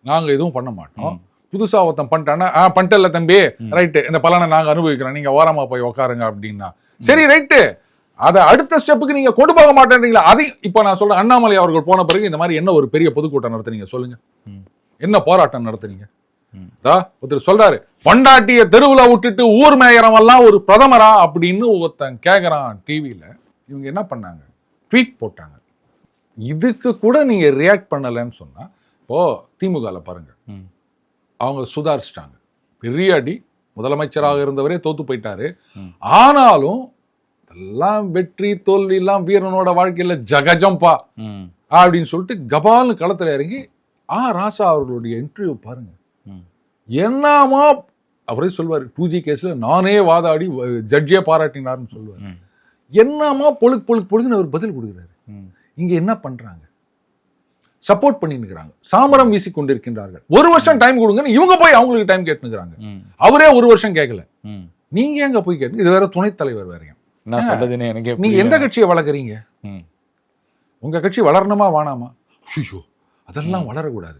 நாங்க எதுவும் பண்ண மாட்டோம். புதுசா ஒருத்தன் பண்ணிட்டானா பண்ணிட்டல தம்பி, ரைட்டு, இந்த பலனை நாங்க அனுபவிக்கிறோம், நீங்க ஓரமா போய் உட்காருங்க அப்படின்னா சரி ரைட்டு. அதை அடுத்த ஸ்டெப்புக்கு நீங்க கொண்டு போக மாட்டேன்றீங்களா? அதை இப்ப நான் சொல்றேன், அண்ணாமலை அவர்கள் போன பிறகு இந்த மாதிரி என்ன ஒரு பெரிய பொதுக்கூட்டம் நடத்துறீங்க சொல்லுங்க, என்ன போராட்டம் நடத்துறீங்க? ஒருத்தர் சொல்றாரு, பொண்டாட்டிய தெருவுல விட்டுட்டு ஊர் மேயறவெல்லாம் ஒரு பிரதமரா அப்படின்னு ஒருத்தன் கேக்குறான் டிவியில. இவங்க என்ன பண்ணாங்க? ட்வீட் போட்டாங்க. இதுக்கு கூட நீங்க ரியாக்ட் பண்ணலன்னு சொன்னா, இப்போ திமுகல பாருங்க, அவங்க சுதாரிச்சிட்டாங்க. பெரிய அடி, முதலமைச்சராக இருந்தவரே தோத்து போயிட்டாரு. ஆனாலும் எல்லாம் வெற்றி தோல்வி எல்லாம் வீரனோட வாழ்க்கையில ஜகஜம்பா அப்படின்னு சொல்லிட்டு கபால்னு களத்துல இறங்கி ராசா அவர்களுடைய இன்டர்வியூ பாருங்க. என்னமா அவரே சொல்வாரு, 2G கேஸ்ல நானே வாதாடி ஜட்ஜியே பாராட்டினார்னு சொல்லுவாரு. என்னமா பொழுதுன்னு அவர் பதில் கொடுக்கிறாரு. இங்க என்ன பண்றாங்க? சப்போர்ட் பண்ணிருக்கிறாங்க, சாமரம் வீசி கொண்டிருக்கின்றார்கள். 1 வருஷம் டைம் கொடுங்கன்னு இவங்க போய் அவங்களுக்கு டைம் கேட்டுக்கிறாங்க. அவரே 1 வருஷம் கேட்கல, நீங்க எங்க போய் கேட்டு? இது வேற துணைத் தலைவர் வேறையும். நீங்க எந்த கட்சியை வளர்க்குறீங்க? உங்க கட்சி வளரணுமா வேணாமா? ஐயோ, அதெல்லாம் வளரக்கூடாது.